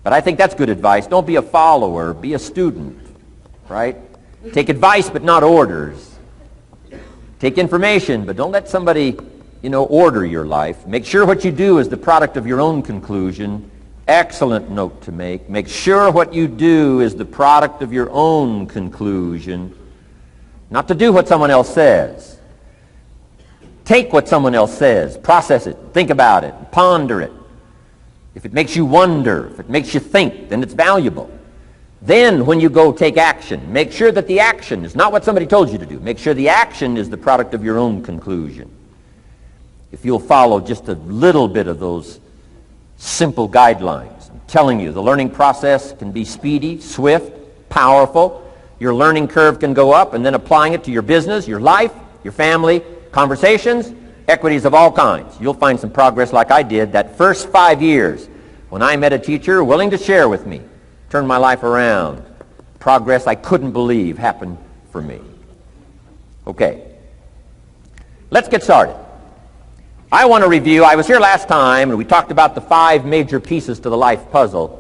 But I think that's good advice. Don't be a follower, be a student, right? Take advice but not orders. Take information, but don't let somebody, order your life. Make sure what you do is the product of your own conclusion. Excellent note to make. Make sure what you do is the product of your own conclusion. Not to do what someone else says. Take what someone else says, process it, think about it, ponder it. If it makes you wonder, if it makes you think, then it's valuable. Then when you go take action, make sure that the action is not what somebody told you to do. Make sure the action is the product of your own conclusion. If you'll follow just a little bit of those simple guidelines, I'm telling you, the learning process can be speedy, swift, powerful. Your learning curve can go up, and then applying it to your business, your life, your family, conversations, equities of all kinds. You'll find some progress like I did that first 5 years when I met a teacher willing to share with me, turned my life around. Progress I couldn't believe happened for me. Okay, let's get started. I want to review, I was here last time and we talked about the 5 major pieces to the life puzzle.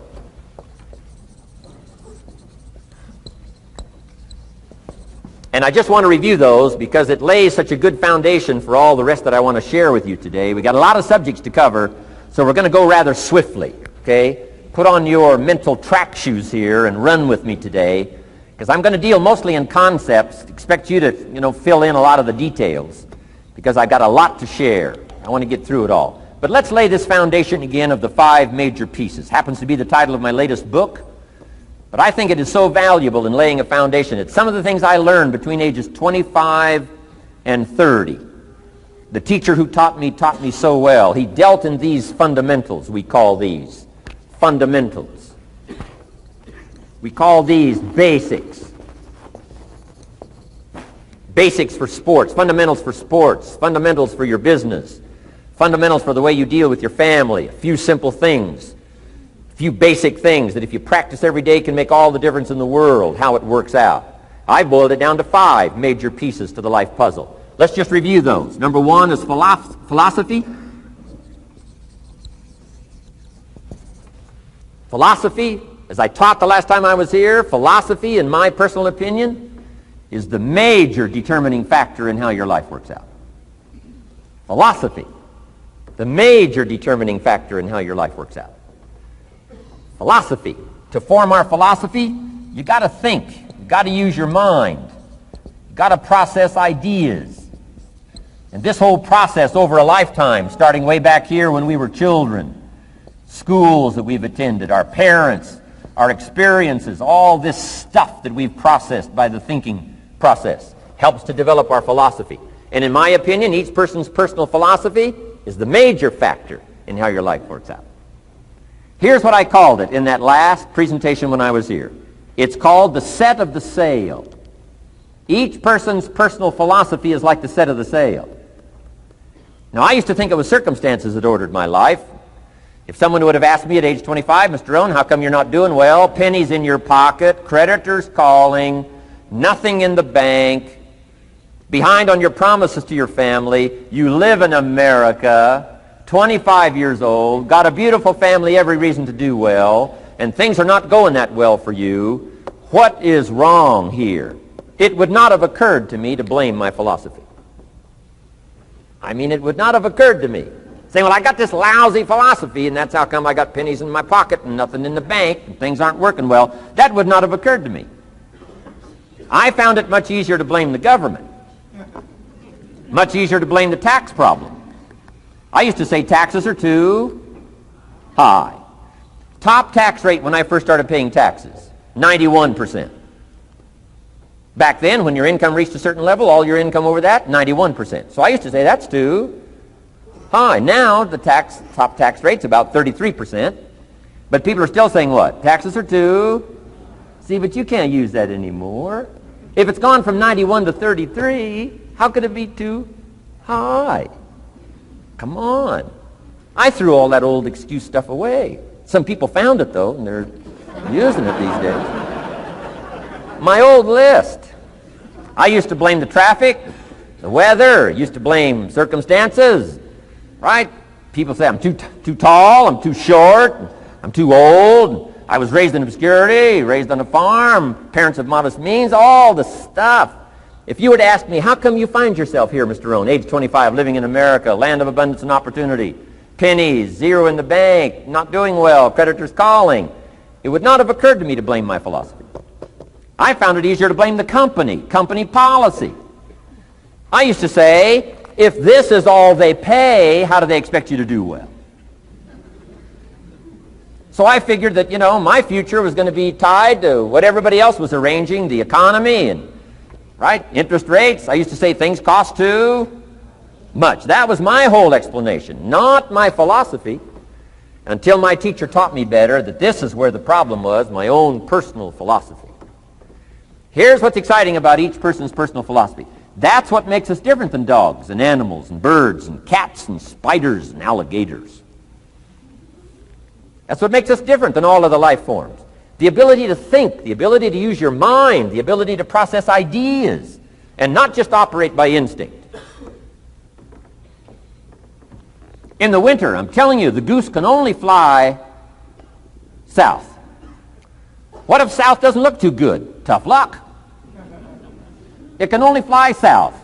And I just want to review those because it lays such a good foundation for all the rest that I want to share with you today. We got a lot of subjects to cover, so we're going to go rather swiftly, okay? Put on your mental track shoes here and run with me today, because I'm going to deal mostly in concepts. Expect you to, fill in a lot of the details, because I've got a lot to share. I want to get through it all. But let's lay this foundation again of the 5 major pieces. Happens to be the title of my latest book. But I think it is so valuable in laying a foundation. It's some of the things I learned between ages 25 and 30. The teacher who taught me so well. He dealt in these fundamentals, we call these. Fundamentals. We call these basics. Basics for sports, fundamentals for sports, fundamentals for your business, fundamentals for the way you deal with your family, a few simple things. Few basic things that if you practice every day can make all the difference in the world, how it works out. I boiled it down to 5 major pieces to the life puzzle. Let's just review those. Number 1 is philosophy. Philosophy, as I taught the last time I was here, philosophy, in my personal opinion, is the major determining factor in how your life works out. Philosophy, the major determining factor in how your life works out. Philosophy. To form our philosophy, you got to think. You got to use your mind. You got to process ideas. And this whole process over a lifetime, starting way back here when we were children, schools that we've attended, our parents, our experiences, all this stuff that we've processed by the thinking process helps to develop our philosophy. And in my opinion, each person's personal philosophy is the major factor in how your life works out. Here's what I called it in that last presentation when I was here. It's called the set of the sail. Each person's personal philosophy is like the set of the sail. Now, I used to think it was circumstances that ordered my life. If someone would have asked me at age 25, Mr. Rhon, how come you're not doing well? Pennies in your pocket, creditors calling, nothing in the bank, behind on your promises to your family, you live in America, 25 years old, got a beautiful family, every reason to do well, and things are not going that well for you. What is wrong here? It would not have occurred to me to blame my philosophy. I mean, it would not have occurred to me. Saying, well, I got this lousy philosophy, and that's how come I got pennies in my pocket and nothing in the bank, and things aren't working well. That would not have occurred to me. I found it much easier to blame the government. Much easier to blame the tax problem. I used to say taxes are too high. Top tax rate when I first started paying taxes, 91%. Back then, when your income reached a certain level, all your income over that, 91%. So I used to say that's too high. Now the top tax rate's about 33%. But people are still saying what? Taxes are too. See, but you can't use that anymore. If it's gone from 91 to 33, how could it be too high? Come on. I threw all that old excuse stuff away. Some people found it, though, and they're using it these days. My old list. I used to blame the traffic, the weather, used to blame circumstances, right? People say I'm too tall, I'm too short, I'm too old, I was raised in obscurity, raised on a farm, parents of modest means, all the stuff. If you were to ask me, how come you find yourself here, Mr. Rhon, age 25, living in America, land of abundance and opportunity, pennies, zero in the bank, not doing well, creditors calling, it would not have occurred to me to blame my philosophy. I found it easier to blame the company policy. I used to say, if this is all they pay, how do they expect you to do well? So I figured that, my future was going to be tied to what everybody else was arranging, the economy and, right, interest rates. I used to say things cost too much. That was my whole explanation, not my philosophy, until my teacher taught me better that this is where the problem was, my own personal philosophy. Here's what's exciting about each person's personal philosophy. That's what makes us different than dogs and animals and birds and cats and spiders and alligators. That's what makes us different than all of the life forms. The ability to think, the ability to use your mind, the ability to process ideas, and not just operate by instinct. In the winter, I'm telling you, the goose can only fly south. What if south doesn't look too good? Tough luck. It can only fly south.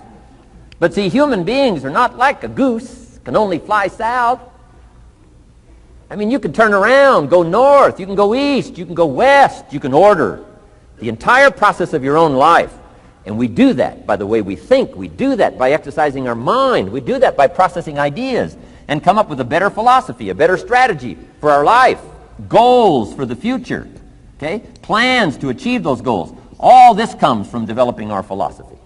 But see, human beings are not like a goose, can only fly south. I mean, you can turn around, go north, you can go east, you can go west, you can order the entire process of your own life. And we do that by the way we think. We do that by exercising our mind. We do that by processing ideas and come up with a better philosophy, a better strategy for our life, goals for the future, okay? Plans to achieve those goals. All this comes from developing our philosophy.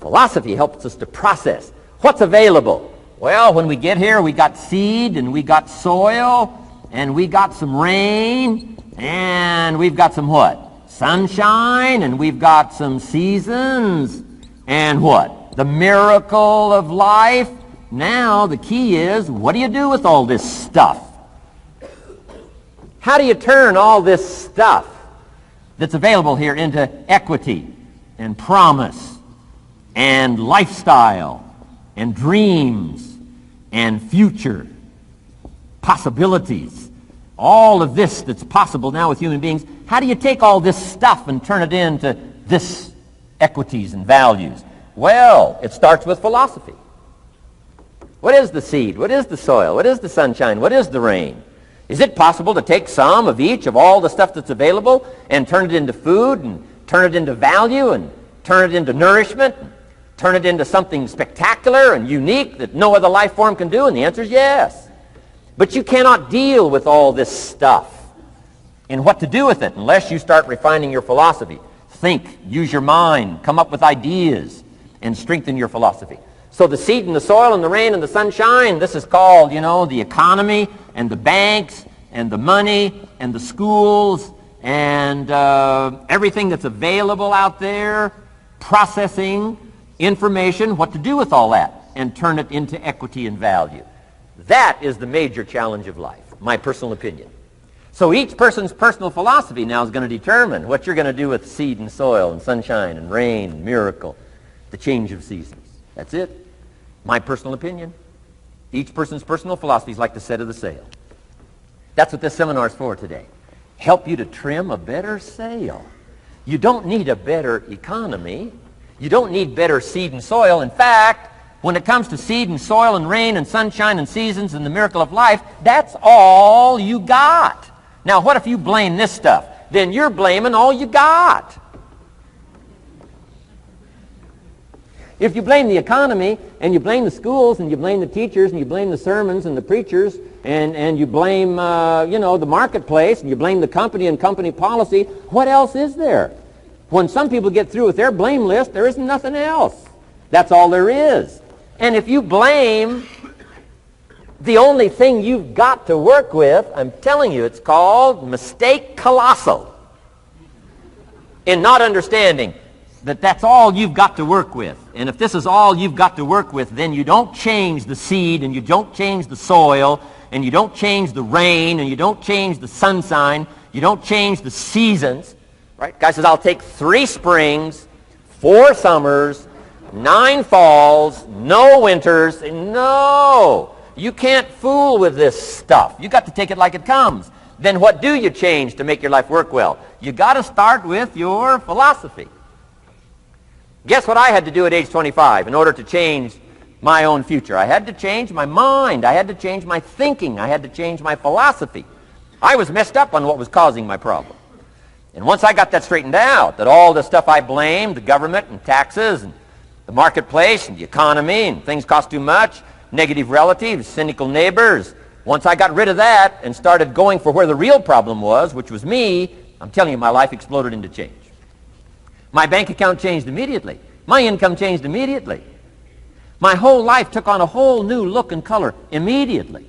Philosophy helps us to process what's available. Well, when we get here, we got seed, and we got soil, and we got some rain, and we've got some what? Sunshine, and we've got some seasons, and what? The miracle of life. Now, the key is, what do you do with all this stuff? How do you turn all this stuff that's available here into equity and promise and lifestyle and dreams and future possibilities? All of this that's possible now with human beings, how do you take all this stuff and turn it into this equities and values? Well, it starts with philosophy. What is the seed? What is the soil? What is the sunshine? What is the rain? Is it possible to take some of each of all the stuff that's available and turn it into food and turn it into value and turn it into nourishment, and turn it into something spectacular and unique that no other life form can do? And the answer is yes. But you cannot deal with all this stuff and what to do with it unless you start refining your philosophy. Think, use your mind, come up with ideas, and strengthen your philosophy. So the seed and the soil and the rain and the sunshine, this is called, the economy and the banks and the money and the schools and everything that's available out there, processing information, what to do with all that, and turn it into equity and value. That is the major challenge of life, my personal opinion. So each person's personal philosophy now is going to determine what you're going to do with seed and soil and sunshine and rain and miracle, the change of seasons. That's it. My personal opinion. Each person's personal philosophy is like the set of the sail. That's what this seminar is for today. Help you to trim a better sail. You don't need a better economy. You don't need better seed and soil. In fact, when it comes to seed and soil and rain and sunshine and seasons and the miracle of life, that's all you got. Now, what if you blame this stuff? Then you're blaming all you got. If you blame the economy, and you blame the schools, and you blame the teachers, and you blame the sermons and the preachers, and you blame, the marketplace, and you blame the company and company policy, what else is there? When some people get through with their blame list, there isn't nothing else. That's all there is. And if you blame the only thing you've got to work with, I'm telling you, it's called mistake colossal in not understanding that that's all you've got to work with. And if this is all you've got to work with, then you don't change the seed, and you don't change the soil, and you don't change the rain, and you don't change the sunshine, you don't change the seasons. Right? Guy says, I'll take 3 springs, 4 summers, 9 falls, no winters. No! You can't fool with this stuff. You got to take it like it comes. then what do you change to make your life work well? You got to start with your philosophy. Guess what I had to do at age 25 in order to change my own future? I had to change my mind. I had to change my thinking. I had to change my philosophy. I was messed up on what was causing my problem. And once I got that straightened out, that all the stuff I blamed, the government and taxes and the marketplace and the economy and things cost too much, negative relatives, cynical neighbors, once I got rid of that and started going for where the real problem was, which was me, I'm telling you, my life exploded into change. My bank account changed immediately. My income changed immediately. My whole life took on a whole new look and color immediately.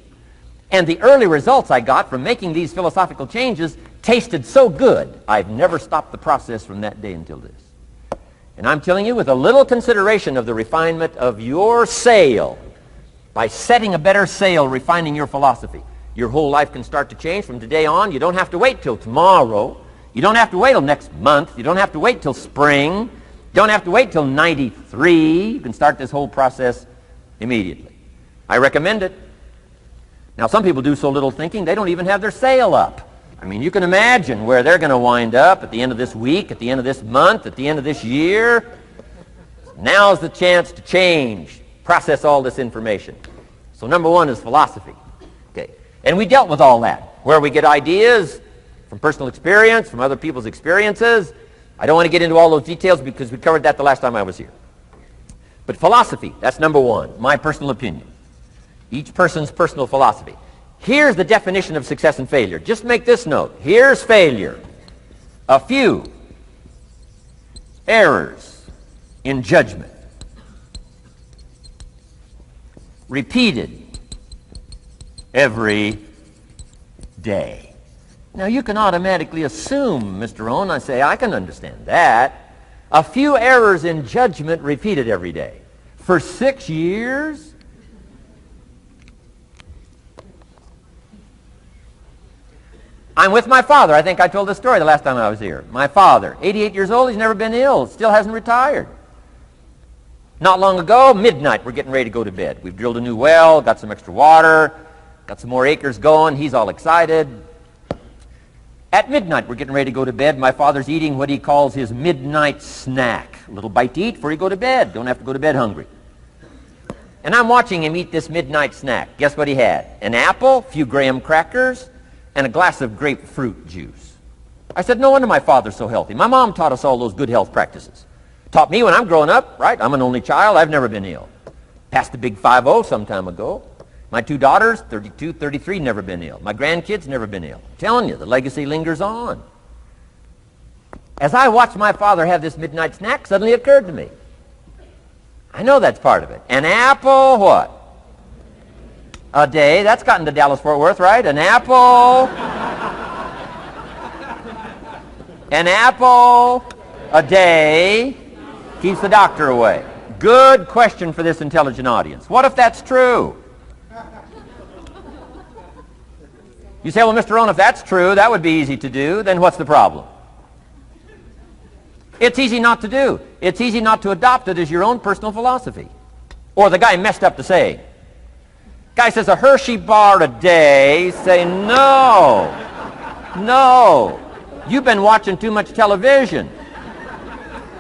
And the early results I got from making these philosophical changes tasted so good, I've never stopped the process from that day until this. And I'm telling you, with a little consideration of the refinement of your sail, by setting a better sail, refining your philosophy, your whole life can start to change from today on. You don't have to wait till tomorrow. You don't have to wait till next month. You don't have to wait till spring. You don't have to wait till 93. You can start this whole process immediately. I recommend it. Now, some people do so little thinking, they don't even have their sail up. I mean, you can imagine where they're going to wind up at the end of this week, at the end of this month, at the end of this year. Now's the chance to change, process all this information. So number one is philosophy. Okay. And we dealt with all that, where we get ideas from personal experience, from other people's experiences. I don't want to get into all those details because we covered that the last time I was here. But philosophy, that's number one, my personal opinion. Each person's personal philosophy. Here's the definition of success and failure. Just make this note. Here's failure. A few errors in judgment. Repeated every day. Now you can automatically assume, Mr. Rhon, I say, I can understand that. A few errors in judgment repeated every day. For 6 years? I'm with my father. I think I told this story the last time I was here. My father, 88 years old, he's never been ill, still hasn't retired. Not long ago, midnight, we're getting ready to go to bed. We've drilled a new well, got some extra water, got some more acres going. He's all excited. At midnight, we're getting ready to go to bed. My father's eating what he calls his midnight snack. A little bite to eat before you go to bed. Don't have to go to bed hungry. And I'm watching him eat this midnight snack. Guess what he had? An apple, a few graham crackers, and a glass of grapefruit juice. I said, no wonder my father's so healthy. My mom taught us all those good health practices. Taught me when I'm growing up, right? I'm an only child. I've never been ill. Passed the big 5-0 some time ago. My 2 daughters, 32, 33, never been ill. My grandkids, never been ill. I'm telling you, the legacy lingers on. As I watched my father have this midnight snack, suddenly it occurred to me. I know that's part of it. An apple, what? A day. That's gotten to Dallas-Fort Worth, right? An apple. An apple a day keeps the doctor away. Good question for this intelligent audience. What if that's true? You say, well, Mr. Rhon, if that's true, that would be easy to do. Then what's the problem? It's easy not to do. It's easy not to adopt it as your own personal philosophy. Or the guy messed up the saying. Guy says a Hershey bar a day. Say, no. No. You've been watching too much television.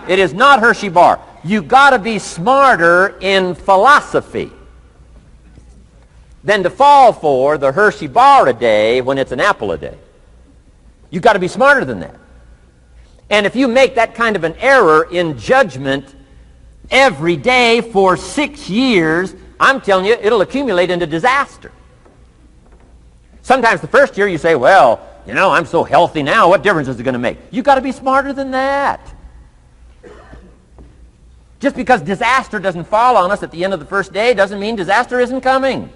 It is not Hershey bar. You got to be smarter in philosophy than to fall for the Hershey bar a day when it's an apple a day. You've got to be smarter than that. And if you make that kind of an error in judgment every day for 6 years, I'm telling you, it'll accumulate into disaster. Sometimes the first year you say, well, you know, I'm so healthy now, what difference is it going to make? You've got to be smarter than that. Just because disaster doesn't fall on us at the end of the first day doesn't mean disaster isn't coming.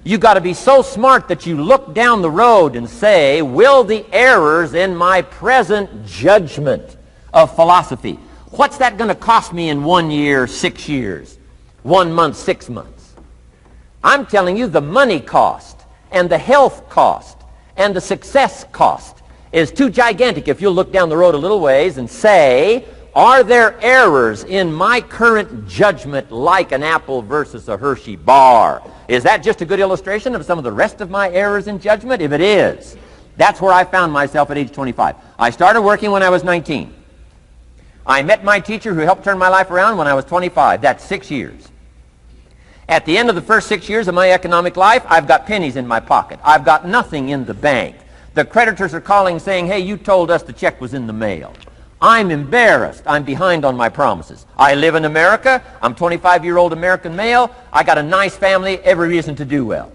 You've got to be so smart that you look down the road and say, will the errors in my present judgment of philosophy, what's that going to cost me in 1 year, 6 years, 1 month, 6 months? I'm telling you, the money cost and the health cost and the success cost is too gigantic if you'll look down the road a little ways and say, are there errors in my current judgment like an apple versus a Hershey bar? Is that just a good illustration of some of the rest of my errors in judgment? If it is, That's where I found myself at age 25. I started working when I was 19. I met my teacher who helped turn my life around when I was 25. That's 6 years. At the end of the first 6 years of my economic life, I've got pennies in my pocket. I've got nothing in the bank. The creditors are calling saying, hey, you told us the check was in the mail. I'm embarrassed. I'm behind on my promises. I live in America. I'm 25-year-old American male. I got a nice family, every reason to do well.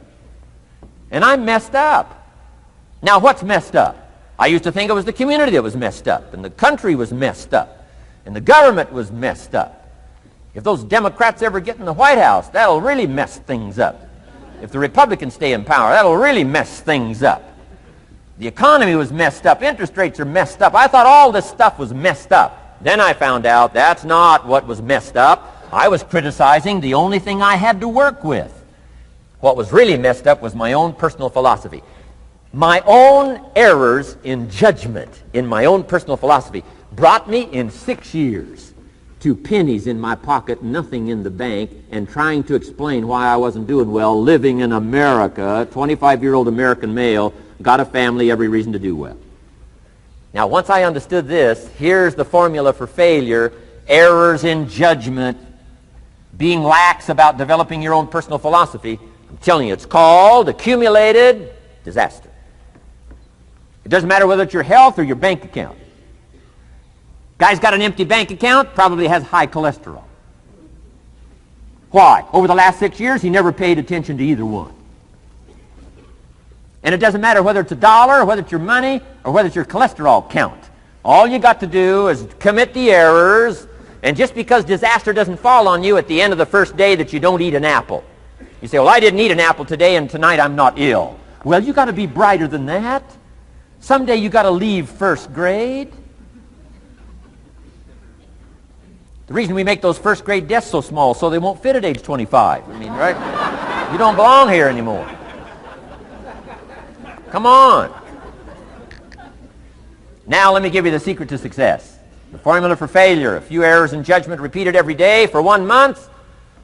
And I'm messed up. Now, what's messed up? I used to think it was the community that was messed up, and the country was messed up, and the government was messed up. If those Democrats ever get in the White House, that'll really mess things up. If the Republicans stay in power, that'll really mess things up. The economy was messed up. Interest rates are messed up. I thought all this stuff was messed up. Then I found out that's not what was messed up. I was criticizing the only thing I had to work with. What was really messed up was my own personal philosophy. My own errors in judgment in my own personal philosophy brought me in 6 years to pennies in my pocket, nothing in the bank, and trying to explain why I wasn't doing well, living in America, 25-year-old American male, got a family, every reason to do well. Now, once I understood this, here's the formula for failure: errors in judgment, being lax about developing your own personal philosophy. I'm telling you, it's called accumulated disaster. It doesn't matter whether it's your health or your bank account. Guy's got an empty bank account, probably has high cholesterol. Why? Over the last 6 years, he never paid attention to either one. And it doesn't matter whether it's a dollar, or whether it's your money, or whether it's your cholesterol count. All you got to do is commit the errors, and just because disaster doesn't fall on you at the end of the first day that you don't eat an apple. You say, well, I didn't eat an apple today, and tonight I'm not ill. Well, you got to be brighter than that. Someday you got to leave first grade. The reason we make those first grade desks so small so they won't fit at age 25. I mean, right? You don't belong here anymore. Come on. Now let me give you the secret to success. The formula for failure: a few errors in judgment repeated every day for 1 month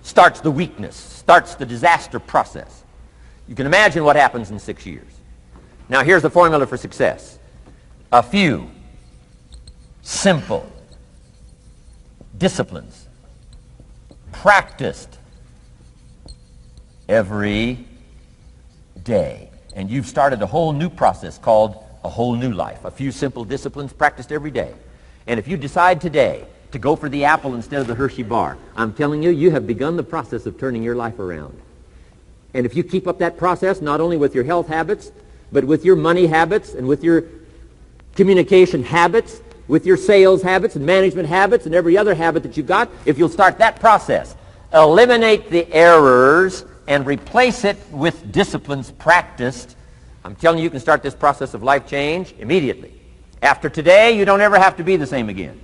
starts the weakness, starts the disaster process. You can imagine what happens in 6 years. Now here's the formula for success: a few simple disciplines practiced every day. And you've started a whole new process called a whole new life. A few simple disciplines practiced every day. And if you decide today to go for the apple instead of the Hershey bar, I'm telling you, you have begun the process of turning your life around. And if you keep up that process, not only with your health habits, but with your money habits and with your communication habits, with your sales habits and management habits and every other habit that you've got, if you'll start that process, eliminate the errors and replace it with disciplines practiced, I'm telling you, you can start this process of life change immediately. After today, you don't ever have to be the same again.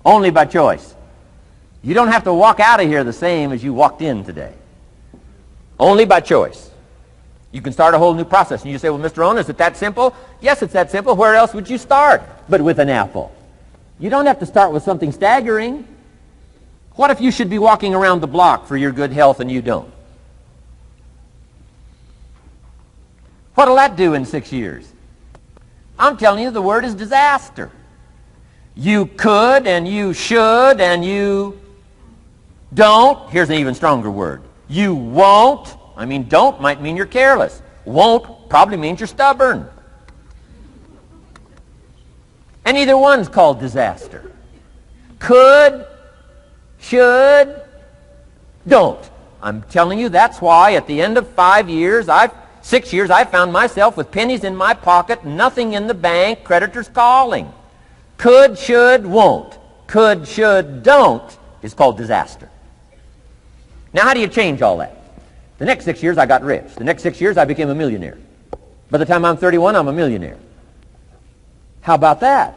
Only by choice. You don't have to walk out of here the same as you walked in today. Only by choice. You can start a whole new process. And you say, well, Mr. Rhon, is it that simple? Yes, it's that simple. Where else would you start but with an apple? You don't have to start with something staggering. What if you should be walking around the block for your good health and you don't? What'll that do in 6 years? I'm telling you, the word is disaster. You could and you should and you don't. Here's an even stronger word. You won't. I mean, don't might mean you're careless. Won't probably means you're stubborn. And either one's called disaster. Could, should, don't. I'm telling you, that's why at the end of 6 years, I found myself with pennies in my pocket, nothing in the bank, creditors calling. Could, should, won't. Could, should, don't is called disaster. Now, how do you change all that? The next 6 years, I got rich. The next 6 years, I became a millionaire. By the time I'm 31, I'm a millionaire. How about that?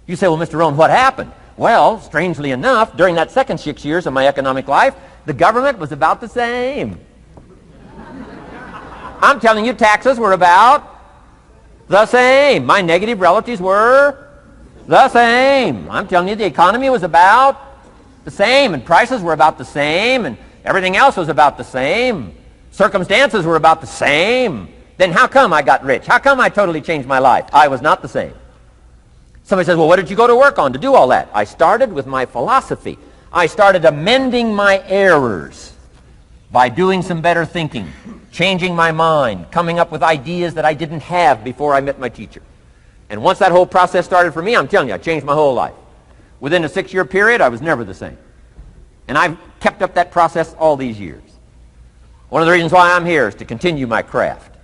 You say, well, Mr. Rhon, what happened? Well, strangely enough, during that second 6 years of my economic life, the government was about the same. I'm telling you, taxes were about the same. My negative relatives were the same. I'm telling you, the economy was about the same, and prices were about the same, and everything else was about the same. Circumstances were about the same. Then how come I got rich? How come I totally changed my life? I was not the same. Somebody says, well, what did you go to work on to do all that? I started with my philosophy. I started amending my errors by doing some better thinking, changing my mind, coming up with ideas that I didn't have before I met my teacher. And once that whole process started for me, I'm telling you, I changed my whole life. Within a 6-year period, I was never the same. And I've kept up that process all these years. One of the reasons why I'm here is to continue my craft.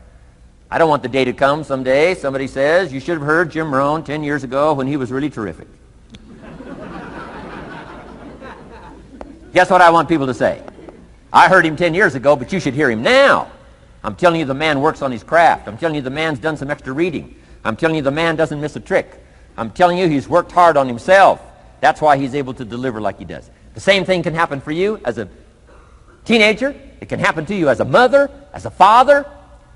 I don't want the day to come someday somebody says, you should have heard Jim Rhon 10 years ago when he was really terrific. Guess what I want people to say? I heard him 10 years ago, but you should hear him now. I'm telling you the man works on his craft. I'm telling you the man's done some extra reading. I'm telling you the man doesn't miss a trick. I'm telling you he's worked hard on himself. That's why he's able to deliver like he does. The same thing can happen for you as a teenager. It can happen to you as a mother, as a father,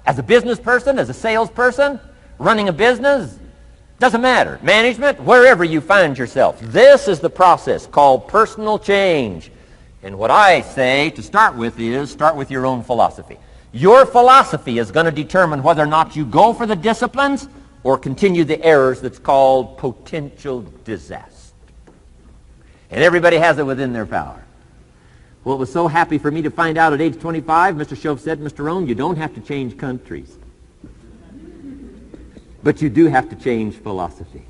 as a business person, as a salesperson, running a business. Doesn't matter. Management, wherever you find yourself. This is the process called personal change. And what I say to start with is start with your own philosophy. Your philosophy is going to determine whether or not you go for the disciplines or continue the errors that's called potential disaster. And everybody has it within their power. Well, it was so happy for me to find out at age 25, Mr. Shoaff said, Mr. Rhon, you don't have to change countries. But you do have to change philosophy.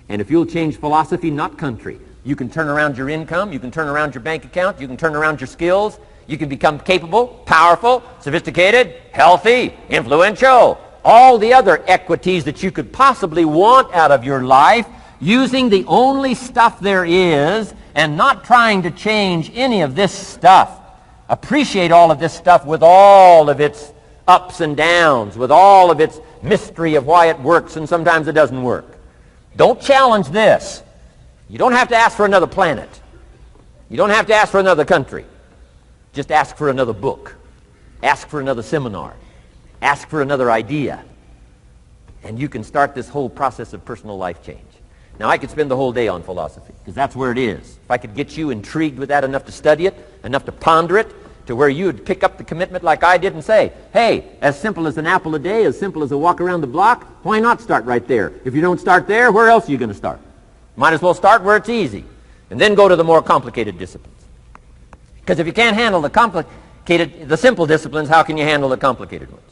And if you'll change philosophy, not country, you can turn around your income, you can turn around your bank account, you can turn around your skills, you can become capable, powerful, sophisticated, healthy, influential, all the other equities that you could possibly want out of your life, using the only stuff there is and not trying to change any of this stuff. Appreciate all of this stuff with all of its ups and downs, with all of its mystery of why it works and sometimes it doesn't work. Don't challenge this. You don't have to ask for another planet. You don't have to ask for another country. Just ask for another book. Ask for another seminar. Ask for another idea. And you can start this whole process of personal life change. Now, I could spend the whole day on philosophy, because that's where it is. If I could get you intrigued with that enough to study it, enough to ponder it, to where you would pick up the commitment like I did and say, hey, as simple as an apple a day, as simple as a walk around the block, why not start right there? If you don't start there, where else are you going to start? Might as well start where it's easy, and then go to the more complicated disciplines. Because if you can't handle the simple disciplines, how can you handle the complicated ones?